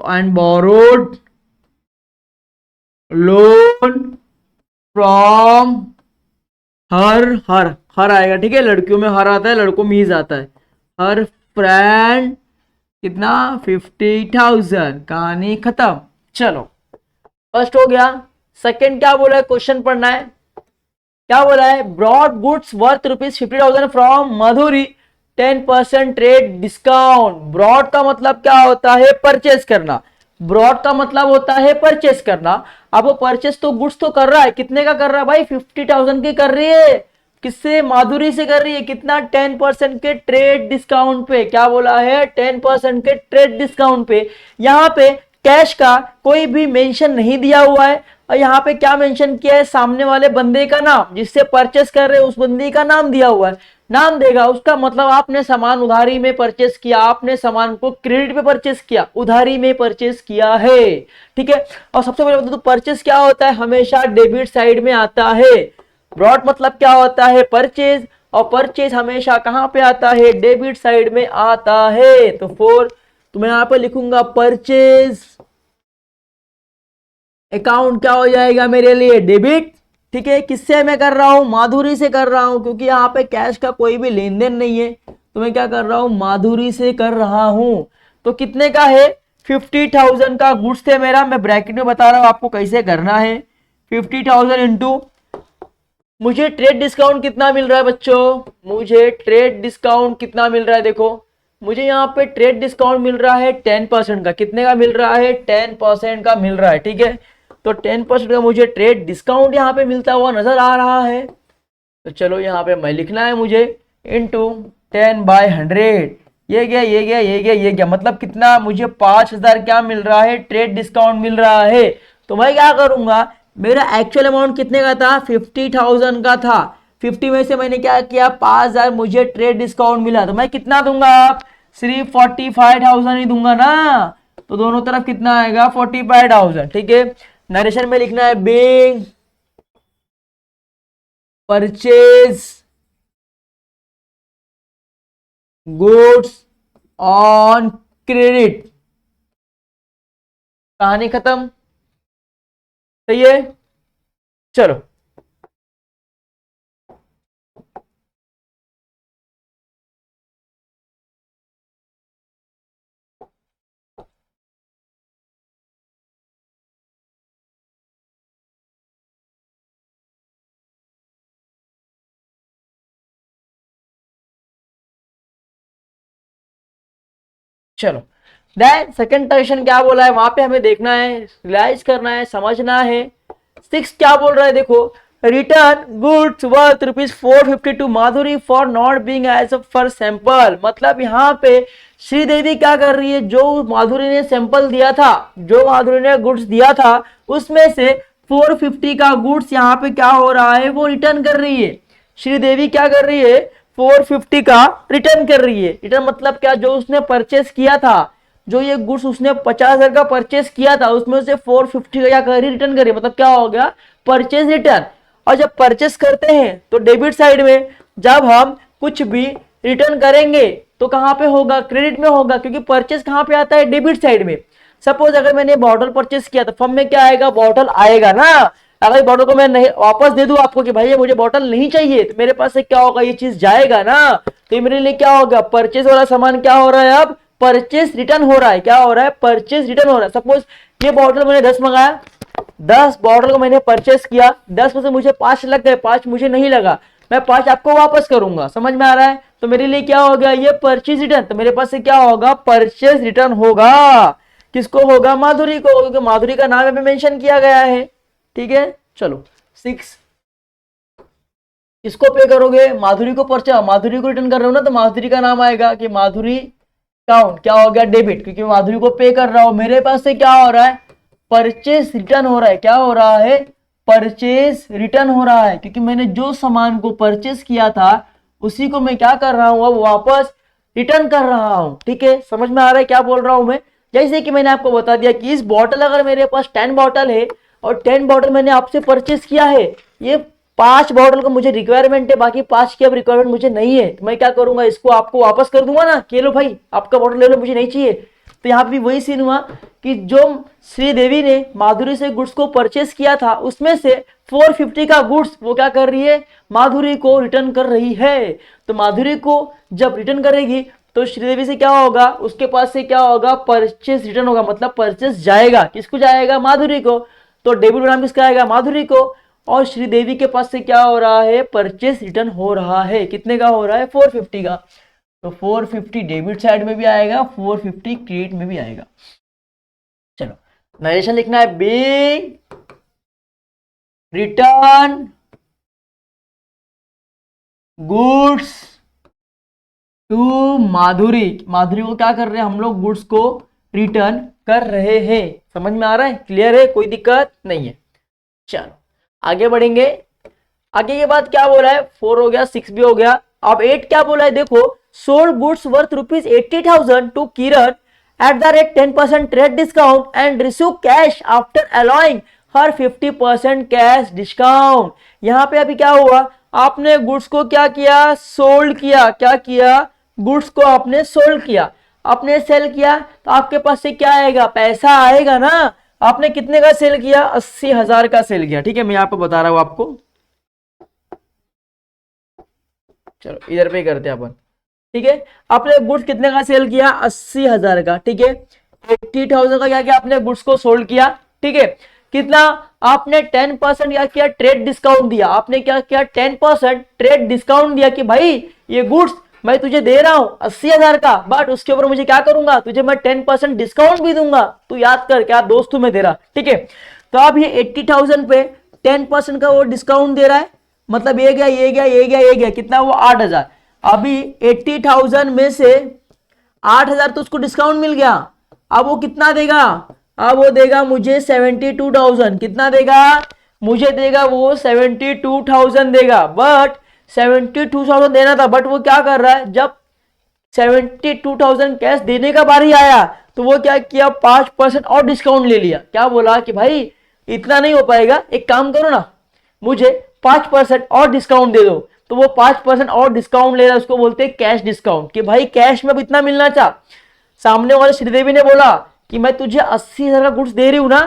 loan from हर आएगा, ठीक है। लड़कियों में हर आता है, लड़कों में हीज आता है। हर फ्रेंड कितना 50,000। कहानी खत्म। चलो फर्स्ट हो गया। सेकंड क्या बोला है, क्वेश्चन पढ़ना है। क्या बोला है, brought goods worth ₹50,000 from Madhuri 10% trade discount. Brought का मतलब क्या होता है, परचेस करना। ब्रॉड का मतलब होता है परचेस करना। अब वो परचेस तो गुड्स तो कर रहा है, कितने का कर रहा है भाई, 50,000 की कर रही है। किससे, माधुरी से कर रही है। कितना, 10% के ट्रेड डिस्काउंट पे। क्या बोला है, 10% के ट्रेड डिस्काउंट पे। यहाँ पे कैश का कोई भी मेंशन नहीं दिया हुआ है, और यहाँ पे क्या मेंशन किया है, सामने वाले बंदे का नाम, जिससे परचेस कर रहे हैं उस बंदे का नाम दिया हुआ है। नाम देगा उसका मतलब आपने सामान उधारी में परचेस किया, आपने सामान को क्रेडिट पे परचेस किया, उधारी में परचेस किया है, ठीक है। और सबसे पहले तो परचेस क्या होता है, हमेशा डेबिट साइड में आता है। ब्रॉड मतलब क्या होता है, परचेज, और परचेज हमेशा कहां पे आता है, डेबिट साइड में आता है। तो मैं यहां पे लिखूंगा परचेज अकाउंट क्या हो जाएगा मेरे लिए, डेबिट, ठीक है। किससे मैं कर रहा हूं, माधुरी से कर रहा हूं, क्योंकि यहाँ पे कैश का कोई भी लेन देन नहीं है, तो मैं क्या कर रहा हूं, माधुरी से कर रहा हूं। तो कितने का है, 50,000 का गुड्स थे मेरा। मैं ब्रैकेट में बता रहा हूं आपको कैसे करना है। 50,000 इंटू, मुझे ट्रेड डिस्काउंट कितना मिल रहा है बच्चों, मुझे ट्रेड डिस्काउंट कितना मिल रहा है, देखो मुझे यहाँ पे ट्रेड डिस्काउंट मिल रहा है 10% का। कितने का मिल रहा है, 10% का मिल रहा है, ठीक है। तो 10% का मुझे ट्रेड डिस्काउंट यहाँ पे मिलता हुआ नजर आ रहा है। तो चलो यहाँ पे मैं लिखना है मुझे, इंटू 10/100। ये गया, मतलब कितना, मुझे 5,000 क्या मिल रहा है, ट्रेड डिस्काउंट मिल रहा है। तो मैं क्या करूंगा, मेरा एक्चुअल अमाउंट कितने का था, 50,000 का था। 50 में से मैंने क्या किया, 5,000 मुझे ट्रेड डिस्काउंट मिला, तो मैं कितना दूंगा, आप सिर्फ 45,000 ही दूंगा ना। तो दोनों तरफ कितना आएगा, 45,000, ठीक है। नरेशन में लिखना है, being purchase goods on credit. कहानी खत्म, सही है। चलो चलो देन सेकंड क्वेश्चन क्या बोला है, वहां पे हमें देखना है, रियलाइज करना है, समझना है। 6 क्या बोल रहा है, देखो, return goods worth ₹450 to Madhuri for not being as for sample. मतलब यहाँ पे श्रीदेवी क्या कर रही है, जो माधुरी ने सैंपल दिया था, जो माधुरी ने गुड्स दिया था, उसमें से 450 का गुड्स यहाँ पे क्या हो रहा है, वो रिटर्न कर रही है। श्रीदेवी क्या कर रही है, 450 का रिटर्न कर रही है। रिटर्न मतलब क्या, जो उसने परचेस किया था, जो ये गुड्स उसने 50,000 का परचेस किया था, उसमें से 450 का क्या कर रही, रिटर्न कर रही है। मतलब क्या हो गया, परचेस रिटर्न। और जब परचेस करते हैं तो डेबिट साइड में, जब हम कुछ भी रिटर्न करेंगे तो कहां पे होगा, क्रेडिट में होगा, क्योंकि परचेस कहां पे आता है, डेबिट साइड में। सपोज अगर मैंने बॉटल परचेस किया तो फर्म में क्या आएगा, बॉटल आएगा ना। अगर बॉटल को मैं नहीं वापस दे दूं आपको कि भाई मुझे बॉटल नहीं चाहिए, तो मेरे पास से क्या होगा, ये चीज जाएगा ना। तो ये मेरे लिए क्या होगा, परचेस वाला सामान क्या हो रहा है, अब परचेस रिटर्न हो रहा है। क्या हो रहा है, परचेस रिटर्न हो रहा है। सपोज ये बॉटल मैंने 10 मंगाया, 10 बॉटल को मैंने परचेस किया, 10 में से मुझे 5 लग गए, 5 मुझे नहीं लगा, मैं 5 आपको वापस करूंगा। समझ में आ रहा है। तो मेरे लिए क्या हो गया, ये परचेज रिटर्न। तो मेरे पास से क्या होगा, परचेज रिटर्न होगा। किसको होगा, माधुरी को, क्योंकि माधुरी का नाम में मेंशन किया गया है, ठीक है। चलो 6 किसको पे करोगे, माधुरी को परचेज, माधुरी को रिटर्न कर रहे हो ना, तो माधुरी का नाम आएगा कि माधुरी काउंट क्या हो गया, डेबिट, क्योंकि माधुरी को पे कर रहा हूं। मेरे पास से क्या हो रहा है, परचेस रिटर्न हो रहा है। क्या हो रहा है? परचेस रिटर्न हो रहा है, क्योंकि मैंने जो सामान को परचेस किया था उसी को मैं क्या कर रहा हूं, अब वापस रिटर्न कर रहा हूं। ठीक है, समझ में आ रहा है क्या बोल रहा हूं मैं? जैसे कि मैंने आपको बता दिया कि इस बॉटल, अगर मेरे पास 10 बॉटल है और 10 बॉटल मैंने आपसे परचेस किया है, ये 5 बॉटल का मुझे रिक्वायरमेंट है, बाकी 5 की अब रिक्वायरमेंट मुझे नहीं है, तो मैं क्या करूंगा, इसको आपको वापस कर दूंगा ना कि लो भाई आपका बॉटल ले लो, मुझे नहीं चाहिए। तो यहाँ भी वही सीन हुआ कि जो श्रीदेवी ने माधुरी से गुड्स को परचेस किया था उसमें से 450 का गुड्स वो क्या कर रही है, माधुरी को रिटर्न कर रही है। तो माधुरी को जब रिटर्न करेगी तो श्रीदेवी से क्या होगा, उसके पास से क्या होगा, परचेस रिटर्न होगा, मतलब परचेस जाएगा, किसको जाएगा, माधुरी को। तो डेबिट नाम किसका आएगा, माधुरी को। और श्रीदेवी के पास से क्या हो रहा है, परचेस रिटर्न हो रहा है। कितने का हो रहा है, 450 का। तो 450 डेबिट साइड में भी आएगा, 450 क्रेडिट में भी आएगा। चलो नरेशन लिखना है, बिग रिटर्न गुड्स टू माधुरी। माधुरी को क्या कर रहे हैं हम लोग, गुड्स को रिटर्न कर रहे हैं। समझ में आ रहा है, क्लियर है, कोई दिक्कत नहीं है। चलो आगे बढ़ेंगे। आगे के बाद क्या बोला है, 4 हो गया, 6 भी हो गया। अब 8 क्या बोला है, देखो, sold goods worth ₹80,000 to Kiran at the rate 10% trade discount and receive cash after allowing her 50% cash discount. यहाँ पे अभी क्या हुआ, आपने गुड्स को क्या किया, सोल्ड किया। क्या किया, गुड्स को आपने सोल्ड किया, आपने सेल किया, तो आपके पास से क्या आएगा, पैसा आएगा ना। आपने कितने का सेल किया, 80,000 का सेल किया। ठीक है, मैं यहाँ पे बता रहा हूं आपको। चलो इधर पे करते हैं अपन। ठीक है, आपने गुड्स कितने का सेल किया, 80,000 का। ठीक है, 80,000 का क्या किया, आपने गुड्स को सोल्ड किया। ठीक है, कितना, आपने 10% क्या किया, ट्रेड डिस्काउंट दिया। आपने क्या किया, 10% ट्रेड डिस्काउंट दिया कि भाई ये गुड्स मैं तुझे दे रहा हूं 80,000 का, बट उसके ऊपर मुझे क्या करूंगा, तुझे मैं 10% डिस्काउंट भी दूंगा। तू याद कर, क्या दोस्त मैं दे रहा। ठीक है, तो अब ये 80,000 पे 10% का वो डिस्काउंट दे रहा है, मतलब ये गया, ये गया, ये गया, ये गया, कितना, वो 8,000। अभी 80,000 में से 8,000 तो उसको डिस्काउंट मिल गया। अब वो कितना देगा, अब वो देगा मुझे 72,000। कितना देगा, मुझे देगा वो 72,000 देगा। बट 72,000 देना था, बट वो क्या कर रहा है, जब 72,000 कैश देने का बारी आया तो वो क्या किया, 5% और डिस्काउंट ले लिया। क्या बोला कि भाई इतना नहीं हो पाएगा, एक काम करो ना, मुझे 5% और डिस्काउंट दे दो। तो वो 5% और डिस्काउंट ले रहा है, उसको बोलते हैं कैश डिस्काउंट, कि भाई कैश में अब इतना मिलना चाह। सामने वाले श्रीदेवी ने बोला कि मैं तुझे 80,000 का गुड्स दे रही हूं ना,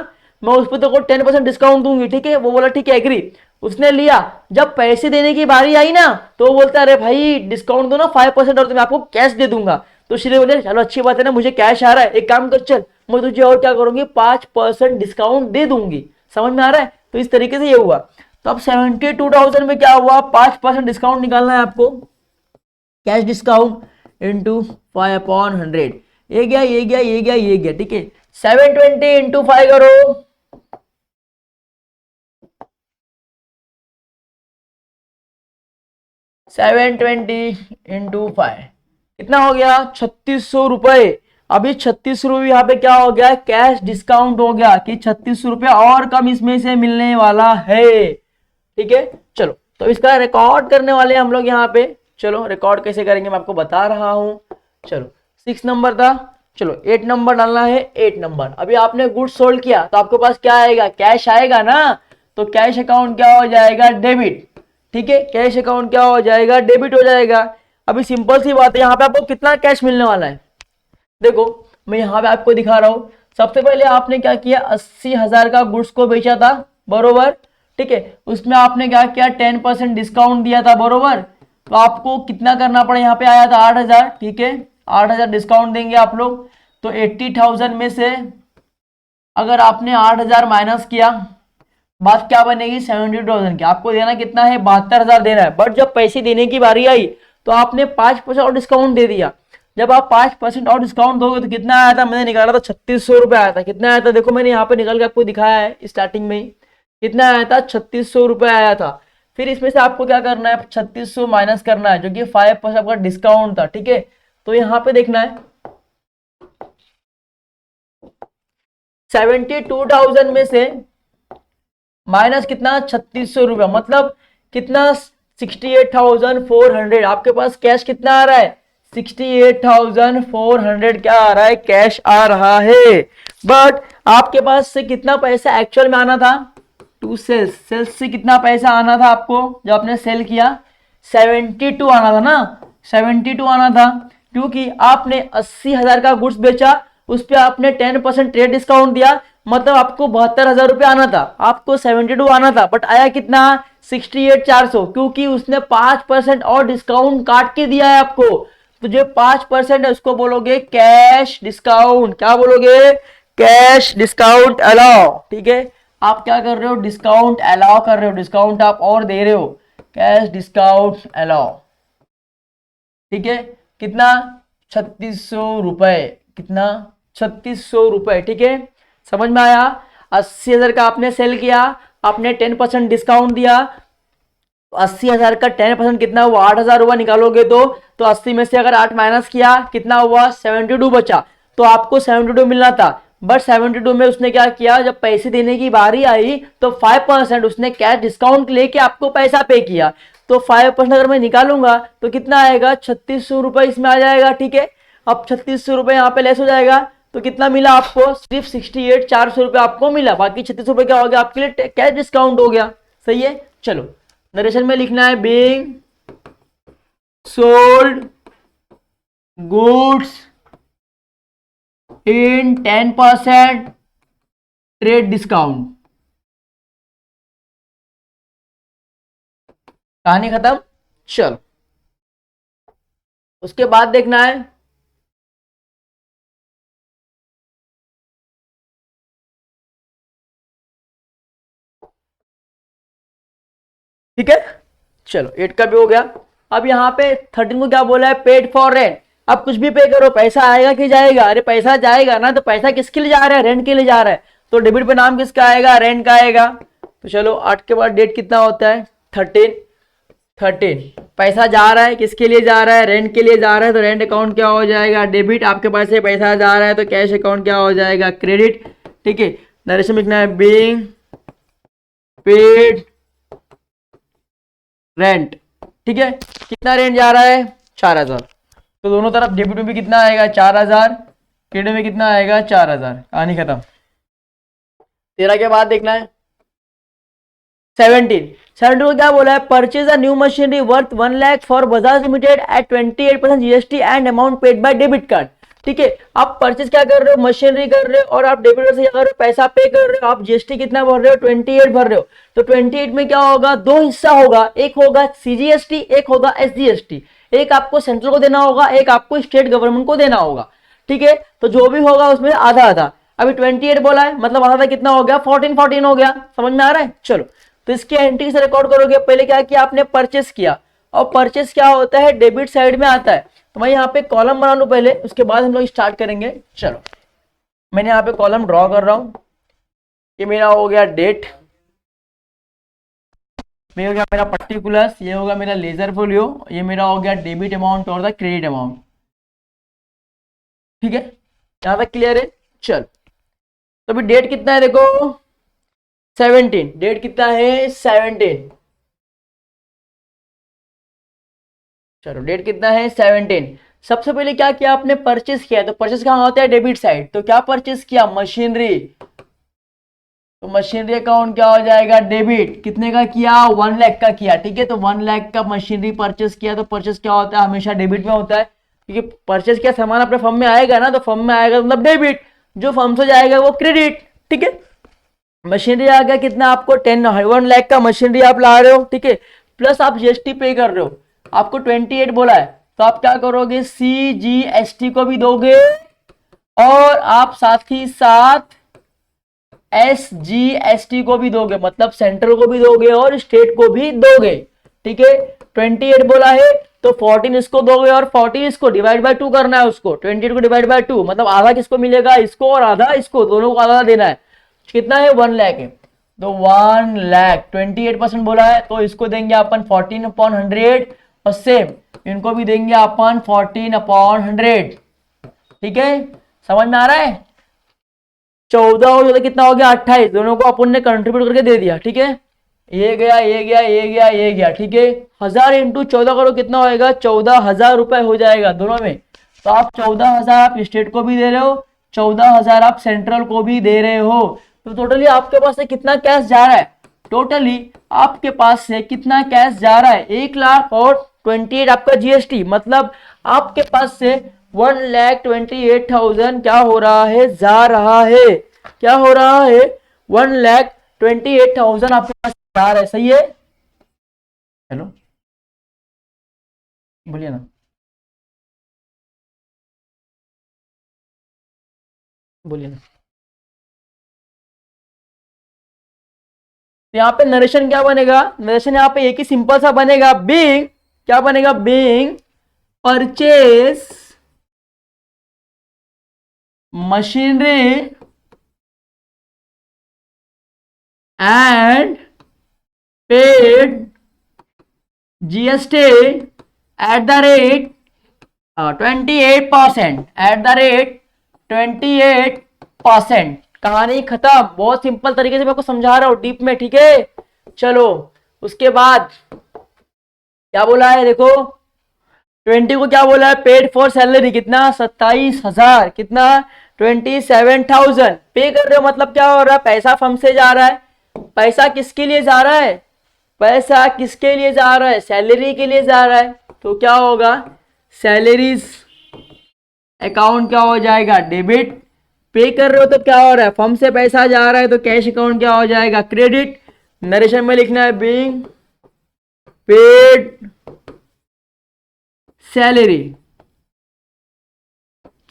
मैं उस पर तो 10% डिस्काउंट दूंगी। ठीक है, वो बोला ठीक है, एग्री। उसने लिया, जब पैसे देने की बारी आई ना तो वो बोलता है अरे भाई डिस्काउंट दो ना 5% और तो मैं आपको कैश दे दूंगा। तो श्रीदेवी बोले चलो अच्छी बात है ना, मुझे कैश आ रहा है, एक काम कर चल, मैं तुझे और क्या करूंगी, 5% डिस्काउंट दे दूंगी। समझ में आ रहा है, तो इस तरीके से ये हुआ। तो अब 72,000 में क्या हुआ, 5% डिस्काउंट निकालना है आपको, कैश डिस्काउंट इंटू 5/100। ये गया, ये गया, ये गया, ये गया। ठीक है, 720 इंटू 5 करो, 720 इंटू 5 कितना हो गया, 3600 रुपए। अभी 3600 रुपये यहाँ पे क्या हो गया, कैश डिस्काउंट हो गया कि 3600 रुपये और कम इसमें से मिलने वाला है। ठीक है, चलो तो इसका रिकॉर्ड करने वाले हम लोग यहाँ पे। चलो रिकॉर्ड कैसे करेंगे मैं आपको बता रहा हूं। चलो 6 नंबर था, चलो 8 नंबर डालना है। 8 नंबर, अभी आपने गुड्स सोल्ड किया तो आपके पास क्या आएगा, कैश आएगा ना। तो कैश अकाउंट क्या हो जाएगा, डेबिट। ठीक है, कैश अकाउंट क्या हो जाएगा, डेबिट हो जाएगा। अभी सिंपल सी बात है, यहाँ पे आपको कितना कैश मिलने वाला है, देखो मैं यहाँ पे आपको दिखा रहा हूँ। सबसे पहले आपने क्या किया, 80,000 का गुड्स को बेचा था, बरोबर। ठीक है, उसमें आपने क्या किया, 10% डिस्काउंट दिया था, बरोबर। तो आपको कितना करना पड़ा, यहाँ पे आया था 8,000। ठीक है, 8,000 डिस्काउंट देंगे आप लोग। तो 80,000 में से अगर आपने 8,000 माइनस किया, बात क्या बनेगी, 72,000 की। आपको देना कितना है, 72,000 देना है। बट जब पैसे देने की बारी आई तो आपने 5% और डिस्काउंट दे दिया। जब आप 5% और डिस्काउंट दोगे तो कितना आया था, मैंने निकाला था 3600 रुपये आया था। कितना आया था, देखो मैंने यहाँ पे निकल के आपको दिखाया है स्टार्टिंग में ही। कितना आया था, 3600 रुपये आया था। फिर इसमें से आपको क्या करना है, 3600 माइनस करना है, जो कि 5% आपका डिस्काउंट था। ठीक है, तो यहाँ पे देखना है 72,000 में से माइनस कितना 3600 रुपया, मतलब कितना 68,400। आपके पास कैश कितना आ रहा है 68,400 क्या आ रहा है, कैश आ रहा है। बट आपके पास से कितना पैसा एक्चुअल में आना था टू सेल्स, सेल्स से कितना पैसा आना था आपको जब आपने सेल किया 72 आना था ना, 72 आना था, क्योंकि आपने 80,000 का गुड्स बेचा, उस पर आपने 10% ट्रेड डिस्काउंट दिया, मतलब आपको 72,000 रुपये आना था, आपको 72 आना था, बट आया कितना 68,400, क्योंकि उसने 5% और डिस्काउंट काट के दिया है आपको। तो जो 5% है उसको बोलोगे कैश डिस्काउंट, क्या बोलोगे, कैश डिस्काउंट अलाउ। ठीक है, आप क्या कर रहे हो, डिस्काउंट अलाउ कर रहे हो, डिस्काउंट आप और दे रहे हो, कैश डिस्काउंट अलाउ। ठीक है, कितना 3600 रुपए, कितना 3600 रुपए। ठीक है, समझ में आया। 80,000 का आपने सेल किया, आपने 10% डिस्काउंट दिया, 80,000 का 10% कितना हुआ 8,000 हुआ, निकालोगे तो 80 में से अगर 8 माइनस किया कितना हुआ 72 बचा, तो आपको 72 मिलना था। बट 72 में उसने क्या किया, जब पैसे देने की बारी आई तो 5% उसने कैश डिस्काउंट लेके आपको पैसा पे किया, तो 5% अगर मैं निकालूंगा तो कितना आएगा 3600 रुपए इसमें आ जाएगा। ठीक है, अब 3600 रुपए यहाँ पे लेस हो जाएगा, तो कितना मिला आपको, सिर्फ 68,400 रुपए आपको मिला, बाकी 36 रुपए क्या हो गया आपके लिए कैश डिस्काउंट हो गया। सही है, चलो नरेशन में लिखना है being sold goods in 10% trade discount. कहानी खत्म। चलो उसके बाद देखना है ठीक है, चलो 8 का भी हो गया। अब यहाँ पे 13 को क्या बोला है, पेड फॉर रेंट। अब कुछ भी पे करो पैसा आएगा कि जाएगा, अरे पैसा जाएगा ना, तो पैसा किसके लिए जा रहा है, रेंट के लिए जा रहा है, तो डेबिट पे नाम किसका आएगा, रेंट का आएगा। तो चलो 8 के बाद डेट कितना होता है 13, पैसा जा रहा है, किसके लिए जा रहा है, रेंट के लिए जा रहा है, तो रेंट अकाउंट क्या हो जाएगा, डेबिट। आपके पास से पैसा जा रहा है तो कैश अकाउंट क्या हो जाएगा, क्रेडिट। ठीक है, नरेशन लिखना है बीइंग पेड रेंट। ठीक है, कितना रेंट जा रहा है 4,000, तो दोनों तरफ डेबिट में भी कितना आएगा 4,000, क्रेडिट में कितना आएगा 4,000। कहानी खत्म। 13 के बाद देखना है 17 को क्या बोला है, purchase a new machinery worth 1 lakh for Bajaj limited at 28% GST and amount paid by debit card. ठीक है, आप परचेज क्या कर रहे हो, मशीनरी कर रहे हो, और आप डेबिट कार्ड से क्या कर रहे हो, पैसा पे कर रहे हो, आप जीएसटी कितना भर रहे हो 28 भर रहे हो, तो 28 में क्या होगा, दो हिस्सा होगा, एक होगा सीजीएसटी, एक होगा एसजीएसटी, एक आपको सेंट्रल को देना होगा, एक आपको स्टेट गवर्नमेंट को देना होगा। ठीक है, तो जो भी होगा उसमें आधा आधा, अभी 28 बोला है मतलब आधा कितना हो गया 14 हो गया। समझ में आ रहा है। चलो तो इसके एंट्री से रिकॉर्ड करोगे, पहले क्या किया आपने परचेस किया, और परचेस क्या होता है डेबिट साइड में आता है, तो मैं यहाँ पे कॉलम बना लूं पहले, उसके बाद हम लोग स्टार्ट करेंगे। चलो मैंने यहाँ पे कॉलम ड्रॉ कर रहा हूं, ये मेरा हो गया डेट, ये हो गया मेरा पर्टिकुलर्स, ये होगा मेरा लेजर फोलियो, ये मेरा हो गया डेबिट अमाउंट और द क्रेडिट अमाउंट। ठीक है, यहाँ तक क्लियर है। चल तो अभी डेट कितना है देखो 17, डेट कितना है 17, चलो डेट कितना है 17। सबसे पहले क्या किया आपने परचेस किया, तो परचेस कहाँ होता है डेबिट साइड, तो क्या परचेस किया मशीनरी, तो मशीनरी अकाउंट क्या हो जाएगा डेबिट, कितने का किया 1 लाख का किया। ठीक है, तो 1 लाख का मशीनरी परचेस किया, तो परचेस क्या होता है हमेशा डेबिट में होता है, क्योंकि परचेस किया सामान अपने फर्म में आएगा ना, तो फर्म में आएगा मतलब डेबिट, जो फर्म से जाएगा वो क्रेडिट। ठीक है, मशीनरी आ गया कितना आपको 1 लाख का मशीनरी आप ला रहे हो। ठीक है, प्लस आप जीएसटी पे कर रहे हो, आपको 28 बोला है, तो आप क्या करोगे सीजीएसटी को भी दोगे, और आप साथ ही साथ एसजीएसटी को भी दोगे, मतलब सेंट्रल को भी दोगे और स्टेट को भी दोगे। ठीक है, 28 बोला है तो 14 इसको दोगे और 14 इसको डिवाइड बाय 2 करना है, उसको 28 को डिवाइड बाय 2 मतलब आधा किसको मिलेगा, इसको और आधा इसको, दोनों को आधा देना है। कितना है 1 लाख है, तो 1 लाख 28% बोला है, तो इसको देंगे अपन 14/100, और सेम इनको भी देंगे अपन 14/100। ठीक है, समझ में आ रहा है। 14 हो गया, कितना हो गया 28, दोनों को अपन ने कंट्रीब्यूट करके दे दिया, ठीक है। ये गया ये गया ये गया ये गया, ठीक है। 1000 इंटू 14 करो, कितना होएगा 14,000 रुपए हो जाएगा दोनों में। तो आप 14,000 आप स्टेट को भी दे रहे हो, 14,000 आप सेंट्रल को भी दे रहे हो। तो टोटली आपके पास से कितना कैश जा रहा है, टोटली आपके पास से कितना कैश जा रहा है 1,00,000 और 28 आपका जीएसटी, मतलब आपके पास से 1,28,000 क्या हो रहा है, जा रहा है। क्या हो रहा है, 1,28,000 आपके पास जा रहा है, सही है। हेलो बोलिए ना, बोलिए ना। तो यहाँ पे नरेशन क्या बनेगा, नरेशन यहाँ पे एक ही सिंपल सा बनेगा, बीइंग क्या बनेगा, being purchase machinery and paid GST at the rate 28%, eight the rate 28%। कहानी खत्म, बहुत सिंपल तरीके से मैं आपको समझा रहा हूं डीप में, ठीक है। चलो उसके बाद क्या बोला है, देखो 20 को क्या बोला है, पेड फॉर सैलरी कितना 27,000, कितना 27,000 पे कर रहे हो, मतलब क्या हो रहा है, पैसा फर्म से जा रहा है। पैसा किसके लिए जा रहा है, पैसा किसके लिए जा रहा है, सैलरी के लिए जा रहा है। तो क्या होगा, सैलरीज अकाउंट क्या हो जाएगा, डेबिट। पे कर रहे हो तो क्या हो रहा है, फर्म से पैसा जा रहा है तो कैश अकाउंट क्या हो जाएगा, क्रेडिट। नरेशन में लिखना है बीइंग पेड सैलरी,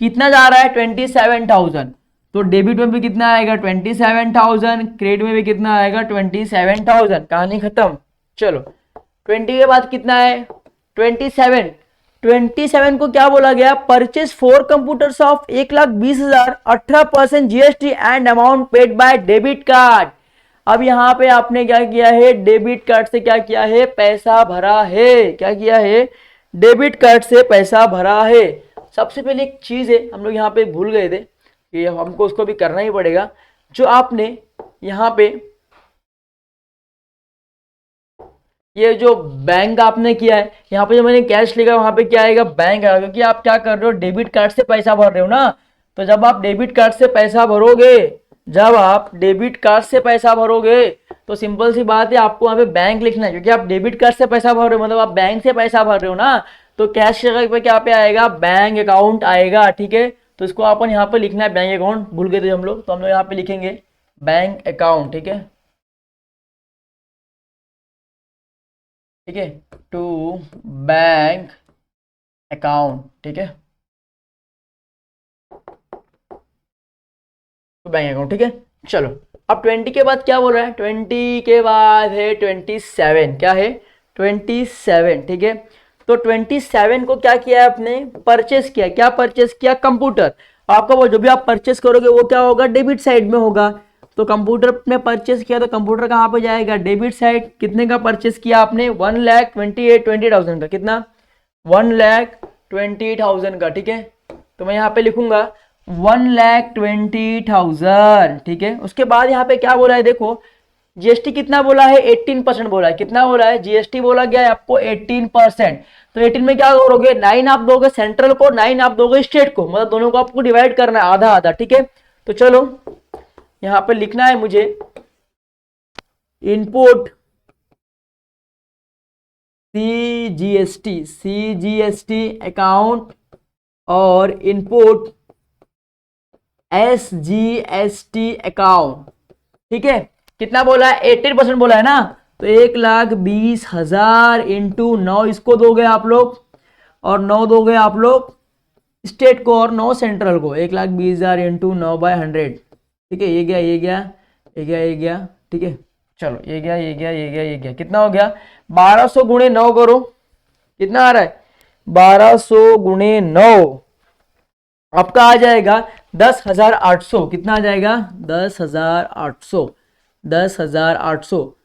कितना जा रहा है 27,000, तो डेबिट में भी कितना आएगा 27,000, क्रेडिट में भी कितना आएगा 27,000। कहानी खत्म। चलो 20 के बाद कितना है 27, 27 को क्या बोला गया, purchase 4 computers of 1,20,000, 18% GST and amount paid by debit card. अब यहाँ पे आपने क्या किया है, डेबिट कार्ड से क्या किया है, पैसा भरा है। क्या किया है, डेबिट कार्ड से पैसा भरा है। सबसे पहले एक चीज है, हम लोग यहाँ पे भूल गए थे कि हमको उसको भी करना ही पड़ेगा। जो आपने यहाँ पे ये जो बैंक आपने किया है, यहाँ पे जो मैंने कैश लिखा वहां पे क्या आएगा, बैंक आएगा, क्योंकि आप क्या कर रहे हो, डेबिट कार्ड से पैसा भर रहे हो ना। तो जब आप डेबिट कार्ड से पैसा भरोगे, जब आप डेबिट कार्ड से पैसा भरोगे तो सिंपल सी बात है, आपको वहां पे बैंक लिखना है, क्योंकि आप डेबिट कार्ड से पैसा भर रहे हो, मतलब आप बैंक से पैसा भर रहे हो ना। तो कैश की जगह पे क्या पे आएगा, बैंक अकाउंट आएगा, ठीक है। तो इसको अपन यहाँ पे लिखना है बैंक अकाउंट, भूल गए थे हम लोग, तो हम लोग यहाँ पे लिखेंगे बैंक अकाउंट, ठीक है, ठीक है, टू बैंक अकाउंट, ठीक है, टू बैंक अकाउंट, ठीक है। चलो अब 20 के बाद क्या बोल रहा है, 20 के बाद है 27, क्या है 27, ठीक है। तो 27 को क्या किया है आपने, परचेस किया। क्या परचेस किया, कंप्यूटर। आपका वो जो भी आप परचेस करोगे वो क्या होगा, डेबिट साइड में होगा। तो कंप्यूटर में परचेस किया तो कंप्यूटर कहाँ पे जाएगा, डेबिट साइड। कितने का परचेस किया आपने, 1,28,20,000 का, कितना 1,20,000 का, ठीक है। तो मैं यहाँ पे लिखूंगा 1,20,000, ठीक है। उसके बाद यहाँ पे क्या बोला है, देखो जीएसटी कितना बोला है, 18% बोला है। कितना बोला है, जीएसटी बोला गया है आपको 18%। तो 18 में क्या करोगे, 9 आप दोगे सेंट्रल को, 9 आप दोगे स्टेट को, मतलब दोनों को आपको डिवाइड करना है आधा आधा, ठीक है। तो चलो यहां पे लिखना है मुझे, इनपुट सीजीएसटी अकाउंट और इनपुट एसजीएसटी अकाउंट, ठीक है। कितना बोला है, 18% बोला है ना। तो 1,20,000 इंटू 9 इसको दोगे आप लोग, और 9 दोगे आप लोग स्टेट को, और 9 सेंट्रल को। 1,20,000 इंटू 9/100, ठीक है। ये गया ये गया ये गया ये गया, ठीक है। चलो ये गया ये गया ये गया ये गया, कितना हो गया 1200 गुणे 9 करो, कितना आ रहा है 1200 गुणे 9 आपका आ जाएगा 10,800। कितना आ जाएगा 10,800, 10,800,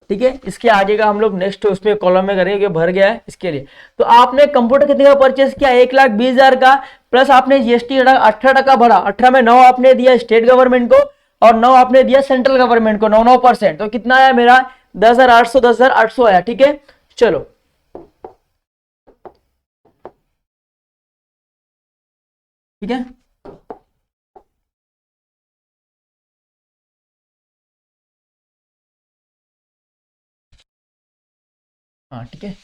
ठीक है। इसके आगे का हम लोग नेक्स्ट उसमें कॉलम में करेंगे, भर गया है इसके लिए। तो आपने कंप्यूटर कितने का परचेस किया, 1,20,000 का, प्लस आपने जीएसटी 18% भरा, 18 में 9 आपने दिया स्टेट गवर्नमेंट को और 9 आपने दिया सेंट्रल गवर्नमेंट को, 9% तो कितना आया मेरा 10,800 आया। ठीक है, चलो ठीक है, हाँ ठीक है,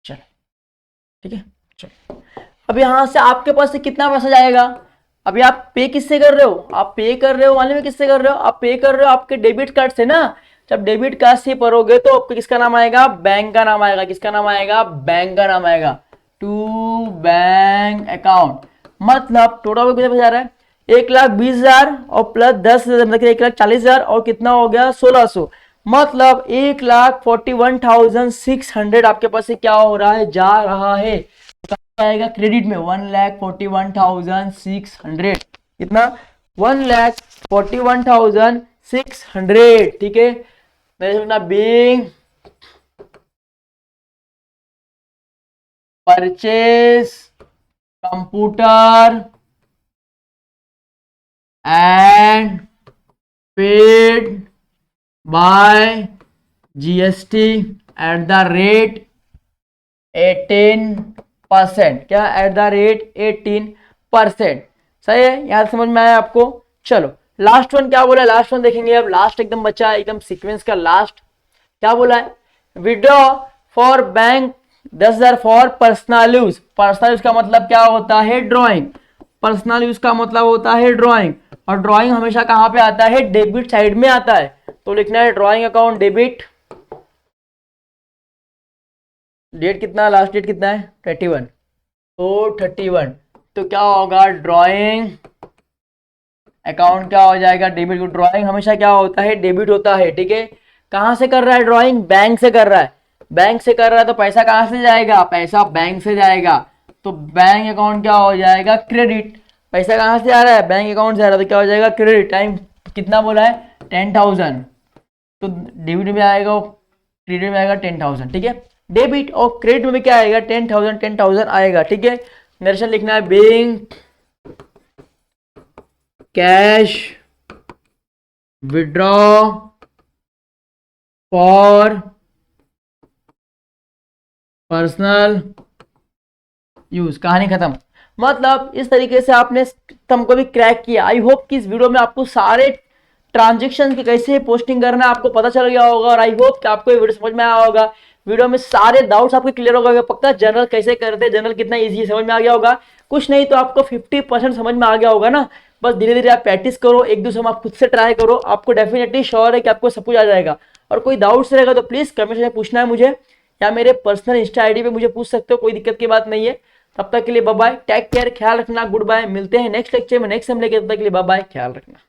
चलो ठीक है, चलो अब यहां से आपके पास से कितना पैसा जाएगा। अभी आप पे किससे कर रहे हो, आप पे कर रहे हो मालूम है किससे कर रहे हो, आप पे कर रहे हो आपके डेबिट कार्ड से ना। जब डेबिट कार्ड से भरोगे तो आपको किसका नाम आएगा, बैंक का नाम आएगा। किसका नाम आएगा, बैंक का नाम आएगा। टू बैंक अकाउंट, मतलब टोटल कितना पैसा जा रहा है, 1,20,000 और प्लस 10,000 मतलब 1,40,000 और कितना हो गया 1,600, मतलब 1,41,600 आपके पास से क्या हो रहा है, जा रहा है। आएगा क्रेडिट में 1,41,600, कितना 1,41,600। ठीक है, मेरे समझना being purchase computer and paid by GST at the rate 18%। क्या, एट द रेट 18%। सही है, यहां समझ में आया आपको। चलो लास्ट वन क्या बोला है, लास्ट वन देखेंगे अब। लास्ट एकदम बचा है, एकदम सीक्वेंस का लास्ट क्या बोला है, withdraw for bank 10,000 for personal use. Personal use का मतलब क्या होता है, ड्राइंग। पर्सनल यूज का मतलब होता है ड्राइंग, और ड्राइंग हमेशा कहां पे आता है, डेबिट साइड में आता है। तो लिखना है ड्राइंग अकाउंट डेबिट, डेट कितना, लास्ट डेट कितना है 31, तो 31, तो क्या होगा ड्राइंग अकाउंट क्या हो जाएगा, डेबिट। ड्राइंग हमेशा क्या होता है, डेबिट होता है। ठीक है, कहां से कर रहा है ड्राइंग, बैंक से कर रहा है। बैंक से कर रहा है तो पैसा कहां से जाएगा, पैसा बैंक से जाएगा, तो बैंक अकाउंट क्या हो जाएगा, क्रेडिट। पैसा कहां से आ रहा है, बैंक अकाउंट से आ रहा है, तो क्या हो जाएगा क्रेडिट। टाइम कितना बोला है 10,000, तो डेबिट में आएगा, क्रेडिट में आएगा 10,000। ठीक है, डेबिट और क्रेडिट में भी क्या आएगा 10,000 10,000 आएगा। ठीक है, नरेशन लिखना है being cash withdraw for personal use, कहानी खत्म। मतलब इस तरीके से आपने तुमको भी क्रैक किया। आई होप कि इस वीडियो में आपको सारे ट्रांजेक्शन की कैसे पोस्टिंग करना है आपको पता चल गया होगा, और आई होप कि आपको ये वीडियो समझ में आया होगा। वीडियो में सारे डाउट्स आपके क्लियर हो गए पक्का। जनरल कैसे करते हैं, जनरल कितना इजी समझ में आ गया होगा, कुछ नहीं तो आपको 50% समझ में आ गया होगा ना। बस धीरे धीरे आप प्रैक्टिस करो, एक दूसरे में आप खुद से ट्राई करो, आपको डेफिनेटली श्योर है कि आपको सब कुछ आ जाएगा। और कोई डाउट्स रहेगा तो प्लीज कमेंट में पूछना है मुझे, या मेरे पर्सनल इंस्टा आईडी पे मुझे पूछ सकते हो, कोई दिक्कत की बात नहीं है। तब तक के लिए बाय बाय, टेक केयर, ख्याल रखना, गुड बाय। मिलते हैं नेक्स्ट लेक्चर में नेक्स्ट हम लेके, तब तक के लिए बाय बाय, ख्याल रखना।